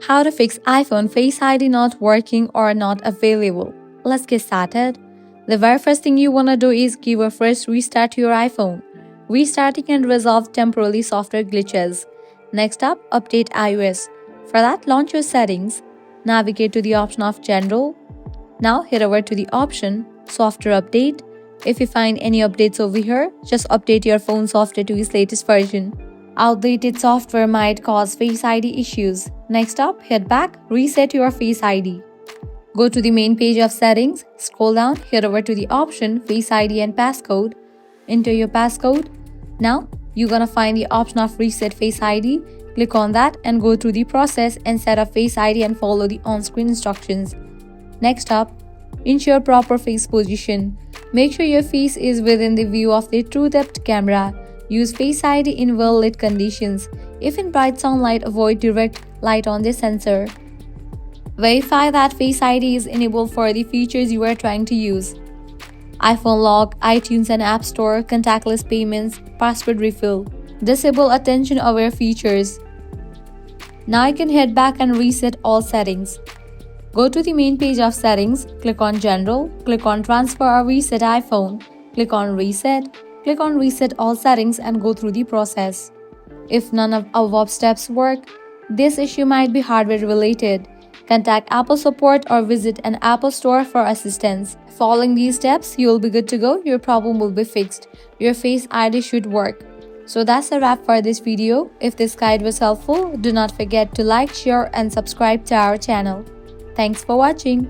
How to fix iPhone Face ID not working or not available. Let's get started. The very first thing you want to do is give a fresh restart to your iPhone. Restarting can resolve temporary software glitches. Next up, update iOS. For that, launch your settings. Navigate to the option of General. Now head over to the option Software Update. If you find any updates over here, just update your phone software to its latest version. Outdated software might cause Face ID issues. Next up, head back, reset your Face ID. Go to the main page of settings, scroll down, head over to the option Face ID and Passcode. Enter your passcode. Now, you're gonna find the option of Reset Face ID. Click on that and go through the process and set up Face ID and follow the on-screen instructions. Next up, ensure proper face position. Make sure your face is within the view of the true depth camera. Use Face ID in well-lit conditions. If in bright sunlight, avoid direct light on the sensor. Verify that Face ID is enabled for the features you are trying to use. iPhone lock, iTunes and App Store, contactless payments, password refill. Disable attention-aware features. Now you can head back and reset all settings. Go to the main page of settings, click on General, click on Transfer or Reset iPhone, click on Reset, click on Reset all settings and go through the process. If none of above steps work, this issue might be hardware related. Contact Apple support or visit an Apple store for assistance. Following these steps, you will be good to go. Your problem will be fixed. Your Face ID should work. So that's a wrap for this video. If this guide was helpful, do not forget to like, share and subscribe to our channel. Thanks for watching.